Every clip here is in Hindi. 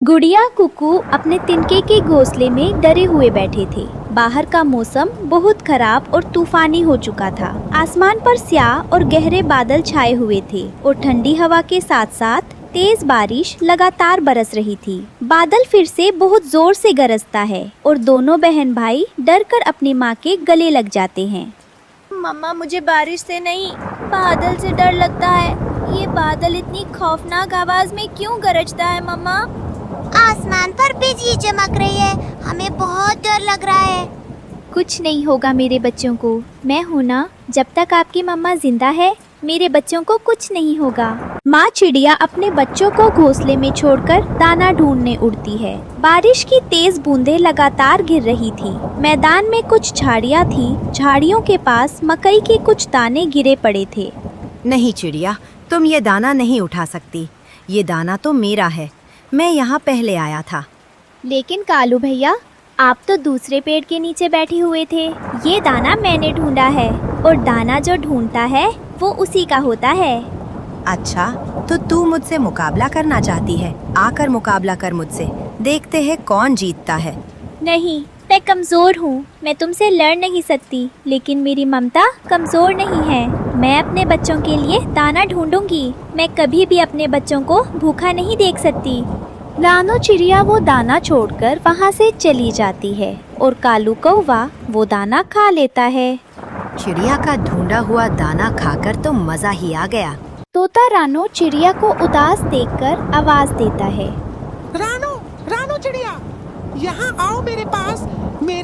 गुड़िया कुकू अपने तिनके के घोंसले में डरे हुए बैठे थे। बाहर का मौसम बहुत खराब और तूफानी हो चुका था। आसमान पर स्याह और गहरे बादल छाए हुए थे और ठंडी हवा के साथ साथ तेज बारिश लगातार बरस रही थी। बादल फिर से बहुत जोर से गरजता है और दोनों बहन भाई डर कर अपनी माँ के गले लग जाते हैं। मम्मा, मुझे बारिश से नहीं, बादल से डर लगता है। ये बादल इतनी खौफनाक आवाज में क्यों गरजता है मम्मा? आसमान पर बिजली चमक रही है, हमें बहुत डर लग रहा है। कुछ नहीं होगा मेरे बच्चों को, मैं हूँ ना। जब तक आपकी मम्मा जिंदा है मेरे बच्चों को कुछ नहीं होगा। माँ चिड़िया अपने बच्चों को घोंसले में छोड़कर दाना ढूंढने उड़ती है। बारिश की तेज बूंदें लगातार गिर रही थी। मैदान में कुछ झाड़ियाँ थी, झाड़ियों के पास मकई के कुछ दाने गिरे पड़े थे। नहीं चिड़िया, तुम ये दाना नहीं उठा सकती। ये दाना तो मेरा है, मैं यहाँ पहले आया था। लेकिन कालू भैया, आप तो दूसरे पेड़ के नीचे बैठे हुए थे। ये दाना मैंने ढूंढा है और दाना जो ढूंढता है वो उसी का होता है। अच्छा, तो तू मुझसे मुकाबला करना चाहती है? आकर मुकाबला कर मुझसे, देखते हैं कौन जीतता है। नहीं, मैं कमज़ोर हूँ, मैं तुमसे लड़ नहीं सकती। लेकिन मेरी ममता कमज़ोर नहीं है। मैं अपने बच्चों के लिए दाना ढूंढूंगी। मैं कभी भी अपने बच्चों को भूखा नहीं देख सकती। रानो चिड़िया वो दाना छोड़कर वहाँ से चली जाती है और कालू कौवा वो दाना खा लेता है। चिड़िया का ढूंढा हुआ दाना खाकर तो मजा ही आ गया। तोता रानो चिड़िया को उदास देखकर आवाज देता है। रानो, रानो चिड़िया, यहाँ आओ मेरे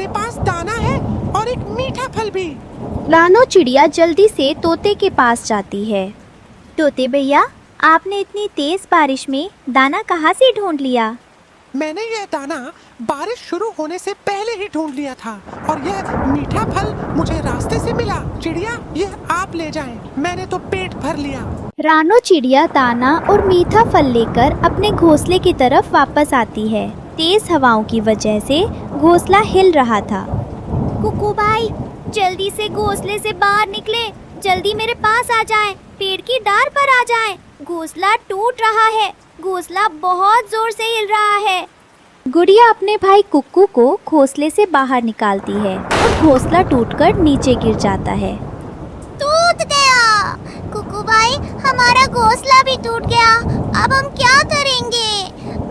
पास दाना है और एक मीठा फल भी। रानो चिड़िया जल्दी से तोते के पास जाती है। तोते भैया, आपने इतनी तेज बारिश में दाना कहाँ से ढूंढ लिया? मैंने यह दाना बारिश शुरू होने से पहले ही ढूंढ लिया था और यह मीठा फल मुझे रास्ते से मिला। चिड़िया, यह आप ले जाएं, मैंने तो पेट भर लिया। रानो चिड़िया दाना और मीठा फल लेकर अपने घोंसले की तरफ वापस आती है। तेज हवाओं की वजह से घोंसला हिल रहा था। कुकू भाई, जल्दी से घोंसले से बाहर निकले, जल्दी मेरे पास आ जाएं, पेड़ की डार पर आ जाएं। घोंसला टूट रहा है, घोंसला बहुत जोर से हिल रहा है। गुड़िया अपने भाई कुक्कू को घोंसले से बाहर निकालती है और घोंसला टूटकर नीचे गिर जाता है। टूट गया। कुकू भाई, हमारा घोंसला भी टूट गया। अब हम क्या करेंगे?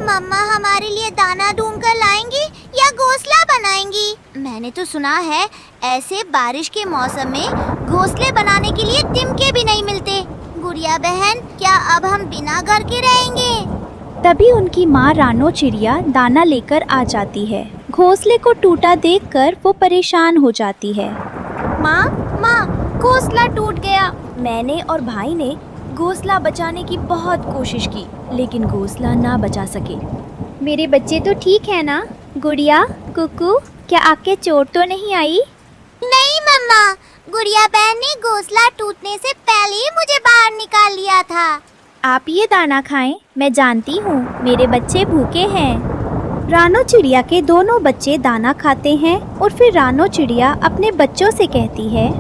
मम्मा हमारे लिए दाना ढूंढ कर लाएंगी या घोंसला बनाएंगी? मैंने तो सुना है ऐसे बारिश के मौसम में घोंसले बनाने के लिए टिमके भी नहीं मिलते। गुड़िया बहन, क्या अब हम बिना घर के रहेंगे? तभी उनकी माँ रानो चिड़िया दाना लेकर आ जाती है। घोंसले को टूटा देखकर वो परेशान हो जाती है। माँ, घोंसला टूट गया। मैंने और भाई ने घोंसला बचाने की बहुत कोशिश की, लेकिन घोंसला ना बचा सके। मेरे बच्चे तो ठीक है ना? गुड़िया, कुकू, क्या आपके चोट तो नहीं आई? नहीं मम्मा, गुड़िया बहन ने घोंसला टूटने से पहले ही मुझे बाहर निकाल लिया था। आप ये दाना खाएं, मैं जानती हूँ मेरे बच्चे भूखे हैं। रानो चिड़िया के दोनों बच्चे दाना खाते हैं और फिर रानो चिड़िया अपने बच्चों से कहती है,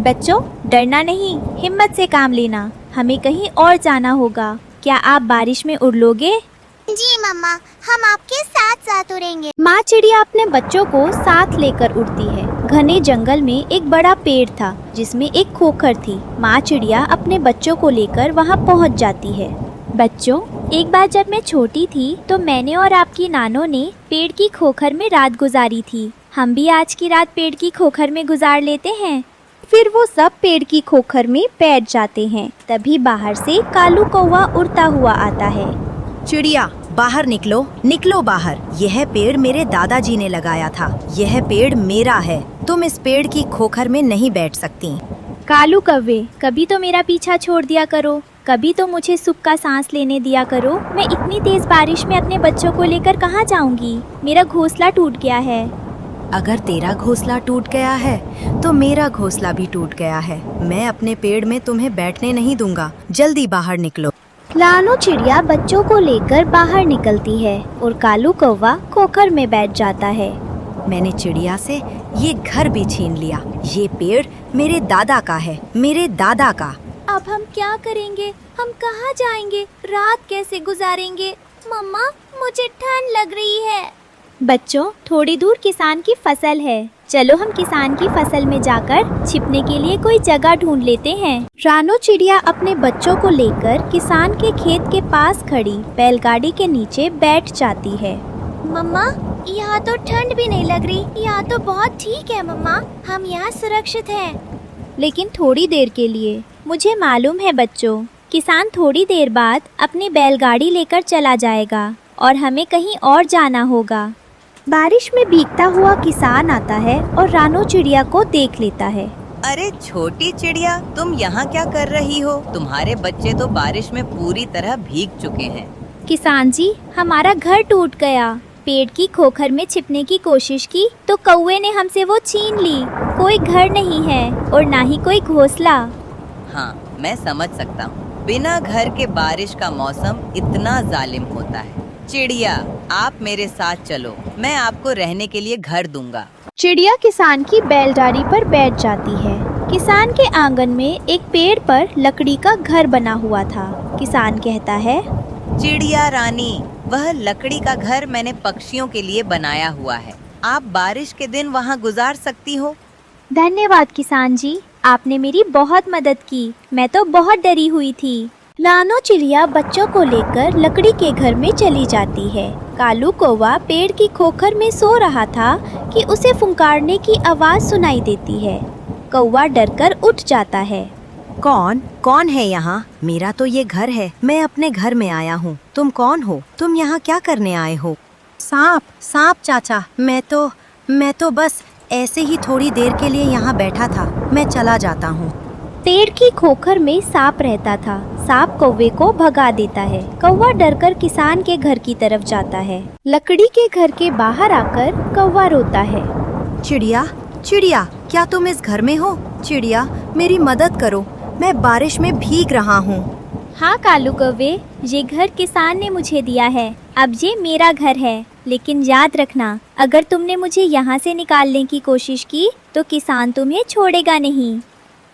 बच्चों, डरना नहीं, हिम्मत से काम लेना, हमें कहीं और जाना होगा। क्या आप बारिश में उड़ लोगे? जी मम्मा, हम आपके साथ साथ उड़ेंगे। माँ चिड़िया अपने बच्चों को साथ लेकर उड़ती है। घने जंगल में एक बड़ा पेड़ था जिसमें एक खोखर थी। माँ चिड़िया अपने बच्चों को लेकर वहाँ पहुँच जाती है। बच्चों, एक बार जब मैं छोटी थी तो मैंने और आपकी नानों ने पेड़ की खोखर में रात गुजारी थी। हम भी आज की रात पेड़ की खोखर में गुजार लेते हैं। फिर वो सब पेड़ की खोखर में बैठ जाते हैं। तभी बाहर से कालू कौवा उड़ता हुआ आता है। चिड़िया, बाहर निकलो, निकलो बाहर। यह पेड़ मेरे दादाजी ने लगाया था, यह पेड़ मेरा है। तुम इस पेड़ की खोखर में नहीं बैठ सकती। कालू कौवे, कभी तो मेरा पीछा छोड़ दिया करो, कभी तो मुझे सुख का सांस लेने दिया करो। मैं इतनी तेज बारिश में अपने बच्चों को लेकर कहाँ जाऊंगी? मेरा घोंसला टूट गया है। अगर तेरा घोंसला टूट गया है तो मेरा घोंसला भी टूट गया है। मैं अपने पेड़ में तुम्हें बैठने नहीं दूंगा, जल्दी बाहर निकलो। रानो चिड़िया बच्चों को लेकर बाहर निकलती है और कालू कौवा खोखर में बैठ जाता है। मैंने चिड़िया से ये घर भी छीन लिया। ये पेड़ मेरे दादा का है, मेरे दादा का। अब हम क्या करेंगे? हम कहाँ जाएंगे? रात कैसे गुजारेंगे? मम्मा, मुझे ठंड लग रही है। बच्चों, थोड़ी दूर किसान की फसल है। चलो हम किसान की फसल में जाकर छिपने के लिए कोई जगह ढूंढ लेते हैं। रानो चिड़िया अपने बच्चों को लेकर किसान के खेत के पास खड़ी बैलगाड़ी के नीचे बैठ जाती है। मम्मा, यहाँ तो ठंड भी नहीं लग रही। यहाँ तो बहुत ठीक है मम्मा, हम यहाँ सुरक्षित हैं। लेकिन थोड़ी देर के लिए। मुझे मालूम है बच्चों, किसान थोड़ी देर बाद अपनी बैलगाड़ी लेकर चला जाएगा और हमें कहीं और जाना होगा। बारिश में भीगता हुआ किसान आता है और रानो चिड़िया को देख लेता है। अरे छोटी चिड़िया, तुम यहाँ क्या कर रही हो? तुम्हारे बच्चे तो बारिश में पूरी तरह भीग चुके हैं। किसान जी, हमारा घर टूट गया। पेड़ की खोखर में छिपने की कोशिश की तो कौवे ने हमसे वो छीन ली। कोई घर नहीं है और ना ही कोई घोंसला। हाँ, मैं समझ सकता हूँ। बिना घर के बारिश का मौसम इतना जालिम होता है। चिड़िया, आप मेरे साथ चलो, मैं आपको रहने के लिए घर दूंगा। चिड़िया किसान की बैलगाड़ी पर बैठ जाती है। किसान के आंगन में एक पेड़ पर लकड़ी का घर बना हुआ था। किसान कहता है, चिड़िया रानी, वह लकड़ी का घर मैंने पक्षियों के लिए बनाया हुआ है। आप बारिश के दिन वहाँ गुजार सकती हो। धन्यवाद किसान जी, आपने मेरी बहुत मदद की। मैं तो बहुत डरी हुई थी। रानो चिड़िया बच्चों को लेकर लकड़ी के घर में चली जाती है। कालू कौवा पेड़ की खोखर में सो रहा था कि उसे फुंकारने की आवाज सुनाई देती है। कौवा डरकर उठ जाता है। कौन है यहाँ? मेरा तो ये घर है। मैं अपने घर में आया हूँ। तुम कौन हो? तुम यहाँ क्या करने आए हो? सांप चाचा, मैं तो बस ऐसे ही थोड़ी देर के लिए यहाँ बैठा था। मैं चला जाता हूँ। पेड़ की खोखर में सांप रहता था। सांप कौवे को भगा देता है। कौवा डरकर किसान के घर की तरफ जाता है। लकड़ी के घर के बाहर आकर कौवा रोता है। चिड़िया, क्या तुम इस घर में हो? चिड़िया, मेरी मदद करो, मैं बारिश में भीग रहा हूँ। हाँ कालू कौवे, ये घर किसान ने मुझे दिया है। अब ये मेरा घर है। लेकिन याद रखना, अगर तुमने मुझे यहाँ से निकालने की कोशिश की तो किसान तुम्हें छोड़ेगा नहीं।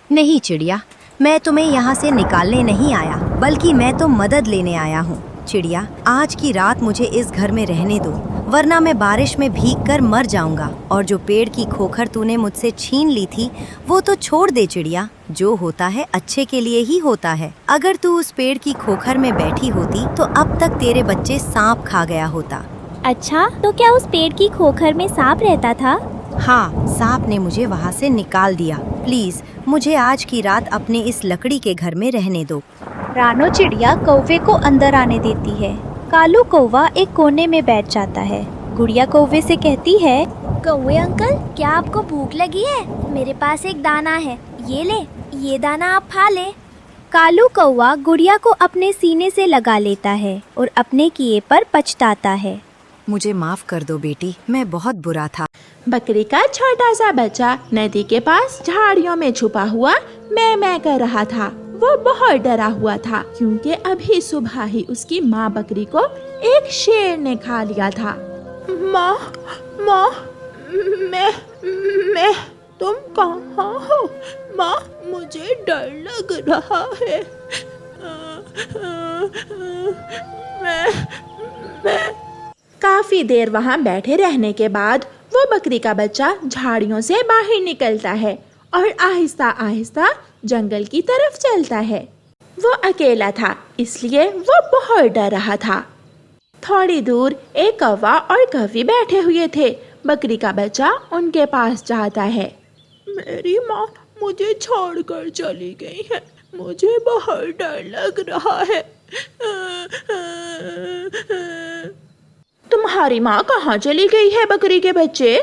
नहीं चिड़िया, मैं तुम्हें यहाँ से निकालने नहीं आया, बल्कि मैं तो मदद लेने आया हूँ। चिड़िया, आज की रात मुझे इस घर में रहने दो, वरना मैं बारिश में भीगकर मर जाऊंगा। और जो पेड़ की खोखर तूने मुझसे छीन ली थी, वो तो छोड़ दे चिड़िया। जो होता है अच्छे के लिए ही होता है। अगर तू उस पेड़ की खोखर में बैठी होती तो अब तक तेरे बच्चे सांप खा गया होता। अच्छा, तो क्या उस पेड़ की खोखर में सांप रहता था? हाँ, सांप ने मुझे वहाँ से निकाल दिया। प्लीज मुझे आज की रात अपने इस लकड़ी के घर में रहने दो। रानो चिड़िया कौवे को अंदर आने देती है। कालू कौवा एक कोने में बैठ जाता है। गुड़िया कौवे से कहती है, कौवे अंकल, क्या आपको भूख लगी है? मेरे पास एक दाना है, ये ले, ये दाना आप खा ले। कालू कौवा गुड़िया को अपने सीने से लगा लेता है और अपने किए पर पछताता है। मुझे माफ कर दो बेटी, मैं बहुत बुरा था। बकरी का छोटा सा बच्चा नदी के पास झाड़ियों में छुपा हुआ मैं कर रहा था। वो बहुत डरा हुआ था क्योंकि अभी सुबह ही उसकी माँ बकरी को एक शेर ने खा लिया था। माँ, मैं तुम कहाँ हो? माँ, मुझे डर लग रहा है। मैं काफी देर वहाँ बैठे रहने के बाद वो बकरी का बच्चा झाड़ियों से बाहर निकलता है और आहिस्ता आहिस्ता जंगल की तरफ चलता है। वो अकेला था, इसलिए वो बहुत डर रहा था। थोड़ी दूर एक कौवा और कौवी बैठे हुए थे। बकरी का बच्चा उनके पास जाता है। मेरी माँ मुझे छोड़कर चली गई है, मुझे बहुत डर लग रहा है। तुम्हारी माँ कहाँ चली गई है बकरी के बच्चे?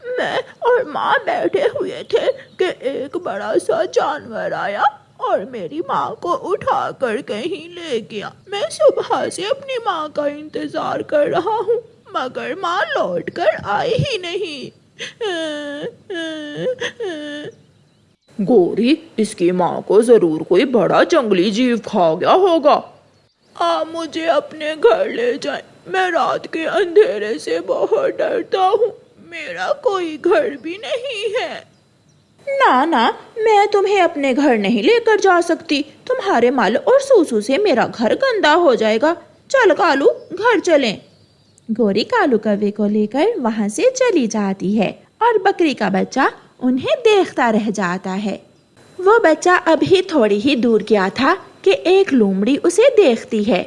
मैं और माँ बैठे हुए थे कि एक बड़ा सा जानवर आया और मेरी माँ को उठाकर कहीं ले गया। मैं सुबह से अपनी माँ का इंतजार कर रहा हूँ, मगर माँ लौट कर आई ही नहीं। गोरी, इसकी माँ को जरूर कोई बड़ा जंगली जीव खा गया होगा। आप मुझे अपने घर ले जाएं, मैं रात के अंधेरे से बहुत डरता हूँ। मेरा कोई घर भी नहीं है। ना, मैं तुम्हें अपने घर नहीं लेकर जा सकती। तुम्हारे मल और सूसू से मेरा घर गंदा हो जाएगा। चल कालू घर चलें। गौरी कालू कौवे को लेकर वहां से चली जाती है और बकरी का बच्चा उन्हें देखता रह जाता है। वो बच्चा अभी थोड़ी ही दूर गया था कि एक लोमड़ी उसे देखती है।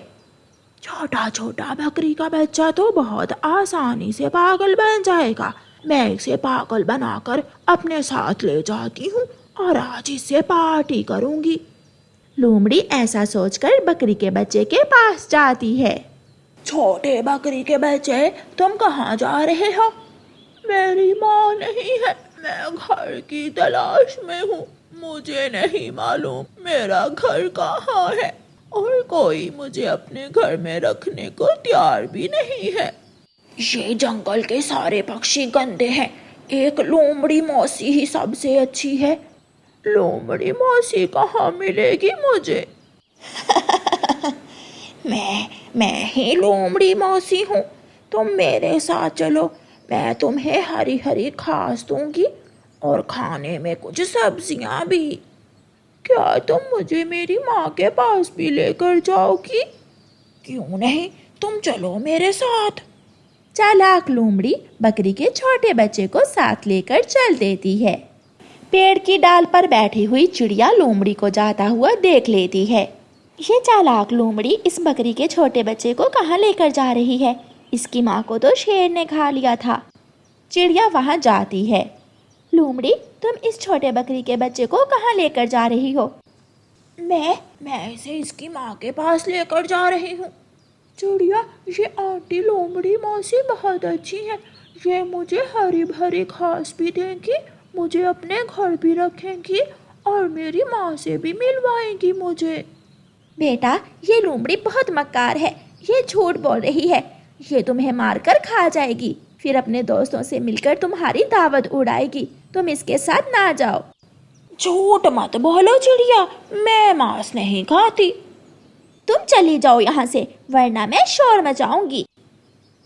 छोटा छोटा बकरी का बच्चा तो बहुत आसानी से पागल बन जाएगा। मैं इसे पागल बनाकर अपने साथ ले जाती हूँ और आज इससे पार्टी करूँगी। लोमड़ी ऐसा सोचकर बकरी के बच्चे के पास जाती है। छोटे बकरी के बच्चे, तुम कहाँ जा रहे हो? मेरी माँ नहीं है, मैं घर की तलाश में हूँ। मुझे नहीं मालूम मेरा घर कहाँ है और कोई मुझे अपने घर में रखने को तैयार भी नहीं है। ये जंगल के सारे पक्षी गंदे हैं, एक लोमड़ी मौसी ही सबसे अच्छी है। लोमड़ी मौसी कहाँ मिलेगी मुझे? मैं ही लोमड़ी मौसी हूँ। तुम मेरे साथ चलो, मैं तुम्हें हरी हरी घास दूंगी और खाने में कुछ सब्जियां भी। क्या तुम मुझे मेरी माँ के पास भी लेकर जाओगी? क्यों नहीं, तुम चलो मेरे साथ। चालाक लोमड़ी बकरी के छोटे बच्चे को साथ लेकर चल देती है। पेड़ की डाल पर बैठी हुई चिड़िया लोमड़ी को जाता हुआ देख लेती है। ये चालाक लोमड़ी इस बकरी के छोटे बच्चे को कहाँ लेकर जा रही है? इसकी माँ को तो शेर ने खा लिया था। चिड़िया वहाँ जाती है। लोमड़ी, तुम इस छोटे बकरी के बच्चे को कहाँ लेकर जा रही हो? मैं इसे इसकी माँ के पास लेकर जा रही हूँ। चिड़िया, ये आंटी लोमड़ी मौसी बहुत अच्छी है। ये मुझे हरी भरी घास भी देंगी, मुझे अपने घर भी रखेंगी और मेरी माँ से भी मिलवाएंगी मुझे। बेटा, ये लोमड़ी बहुत मक्कार है, ये झूठ बोल रही है। ये तुम्हें मारकर खा जाएगी, फिर अपने दोस्तों से मिलकर तुम्हारी दावत उड़ाएगी। तुम इसके साथ ना जाओ। झूठ मत बोलो चिड़िया, मैं मांस नहीं खाती। तुम चली जाओ यहाँ से, वरना मैं शोर मचाऊंगी।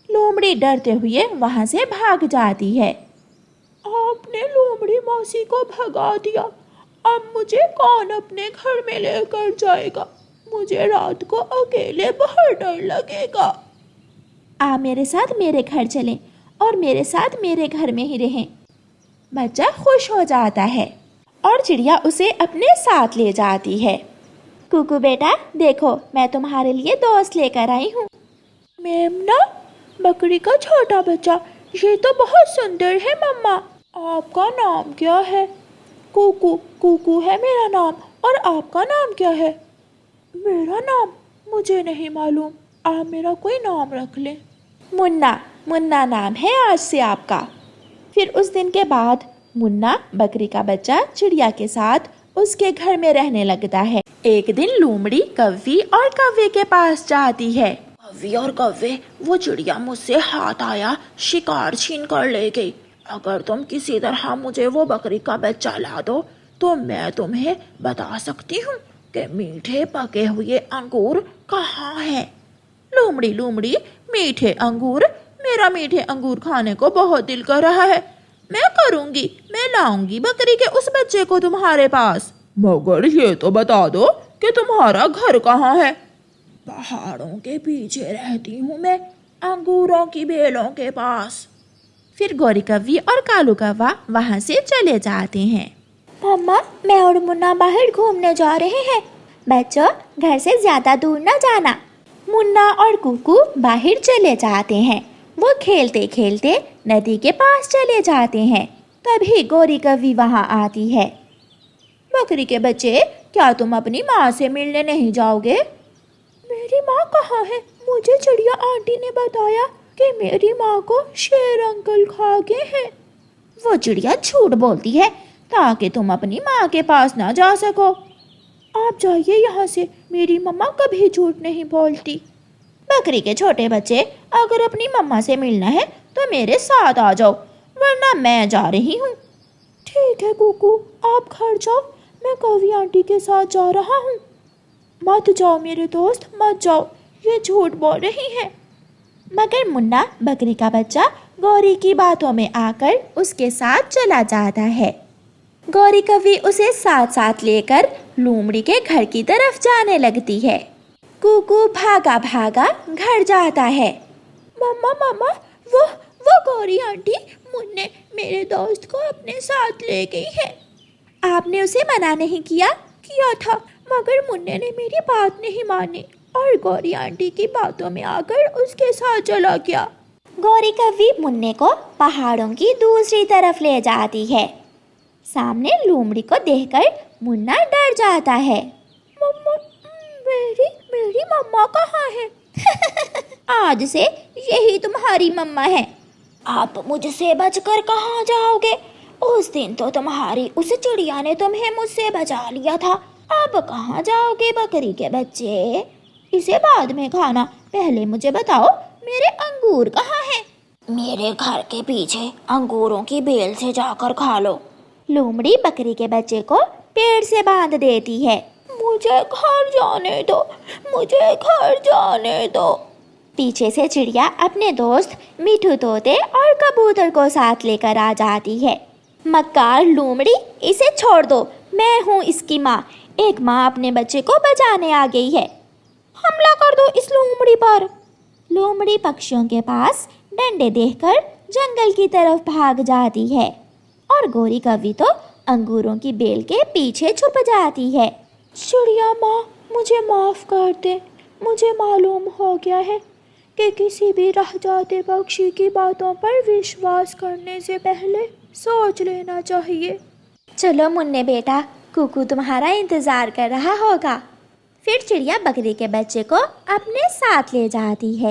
लोमड़ी डरते हुए वहाँ से भाग जाती है। आपने लोमड़ी मौसी को भगा दिया, अब मुझे कौन अपने घर में लेकर जाएगा? मुझे रात को अकेले बहुत डर लगेगा। आप मेरे साथ मेरे घर चलें और मेरे साथ मेरे घर में ही रहें। बच्चा खुश हो जाता है और चिड़िया उसे अपने साथ ले जाती है। कुकू बेटा, देखो मैं तुम्हारे लिए दोस्त लेकर आई हूँ। मेमना, बकरी का छोटा बच्चा, ये तो बहुत सुंदर है मम्मा। आपका नाम क्या है? कुकू, कुकू है मेरा नाम। और आपका नाम क्या है? मेरा नाम मुझे नहीं मालूम, आप मेरा कोई नाम रख लें। मुन्ना, मुन्ना नाम है आज से आपका। फिर उस दिन के बाद मुन्ना बकरी का बच्चा चिड़िया के साथ उसके घर में रहने लगता है। एक दिन लोमड़ी कव्वी और कव्वे के पास जाती है। कव्वी और कव्वे, वो चिड़िया मुझसे हाथ आया शिकार छीन कर ले गई। अगर तुम किसी तरह मुझे वो बकरी का बच्चा ला दो तो मैं तुम्हें बता सकती हूँ कि मीठे पके हुए अंगूर कहाँ हैं। लोमड़ी, लोमड़ी, मीठे अंगूर, मेरा मीठे अंगूर खाने को बहुत दिल कर रहा है। मैं करूँगी, मैं लाऊंगी बकरी के उस बच्चे को तुम्हारे पास। मगर ये तो बता दो कि तुम्हारा घर कहाँ है। पहाड़ों के पीछे रहती हूँ मैं, अंगूरों की बेलों के पास। फिर गौरी कव्वी और कालू कौवा वहाँ से चले जाते हैं। मम्मा, मैं और मुन्ना बाहर घूमने जा रहे हैं। बच्चों, घर से ज्यादा दूर न जाना। मुन्ना और कुकू बाहर चले जाते हैं। वो खेलते खेलते नदी के पास चले जाते हैं। तभी गौरी कव्वी वहाँ आती है। बकरी के बच्चे, क्या तुम अपनी माँ से मिलने नहीं जाओगे? मेरी माँ कहाँ है? मुझे चिड़िया आंटी ने बताया कि मेरी माँ को शेर अंकल खा गए हैं। वो चिड़िया झूठ बोलती है ताकि तुम अपनी माँ के पास ना जा सको। आप जाइए यहाँ से, मेरी मम्मा कभी झूठ नहीं बोलती। बकरी के छोटे बच्चे, अगर अपनी मम्मा से मिलना है तो मेरे साथ आ जाओ, वरना मैं जा रही हूँ। ठीक है कुकू, आप घर जाओ, मैं कव्वी आंटी के साथ जा रहा हूँ। मत जाओ मेरे दोस्त, मत जाओ, ये झूठ बोल रही है। मगर मुन्ना बकरी का बच्चा गौरी की बातों में आकर उसके साथ चला जाता है। गौरी कव्वी उसे साथ साथ लेकर लोमड़ी के घर की तरफ जाने लगती है। कुकू भागा भागा घर जाता है। मम्मा मम्मा, वो गौरी आंटी मुन्ने मेरे दोस्त को अपने साथ ले गई है। आपने उसे मना नहीं किया था, मगर मुन्ने ने मेरी बात नहीं मानी और गौरी आंटी की बातों में आकर उसके साथ चला गया। गौरी कव्वी मुन्ने को पहाड़ों की दूसरी तरफ ले जाती है। सामने लोमड़ी को देखकर मुन्ना डर जाता है। मम्मा, मेरी मम्मा कहाँ है? आज से यही तुम्हारी मम्मा है। आप मुझसे बचकर कहाँ जाओगे? उस दिन तो तुम्हारी उस चिड़िया ने तुम्हें मुझसे बचा लिया था। अब कहाँ जाओगे बकरी के बच्चे? इसे बाद में खाना, पहले मुझे बताओ मेरे अंगूर कहाँ हैं? मेरे घर के पीछे अंगूरों की बेल से जाकर खा लो। लोमड़ी बकरी के बच्चे को पेड़ से बांध देती है। मुझे घर जाने दो, मुझे घर जाने दो। पीछे से चिड़िया अपने दोस्त मिठू तोते और कबूतर को साथ लेकर आ जाती है। मक्कार लोमड़ी, इसे छोड़ दो, मैं हूँ इसकी माँ। एक माँ अपने बच्चे को बचाने आ गई है। हमला कर दो इस लोमड़ी पर। लोमड़ी पक्षियों के पास डंडे देखकर जंगल की तरफ भाग जाती है और गौरी कव्वी तो अंगूरों की बेल के पीछे छुप जाती है। चिड़िया माँ, मुझे माफ़ कर दे। मुझे मालूम हो गया है कि किसी भी रह जाते पक्षी की बातों पर विश्वास करने से पहले सोच लेना चाहिए। चलो मुन्ने बेटा, कुकू तुम्हारा इंतजार कर रहा होगा। फिर चिड़िया बकरी के बच्चे को अपने साथ ले जाती है।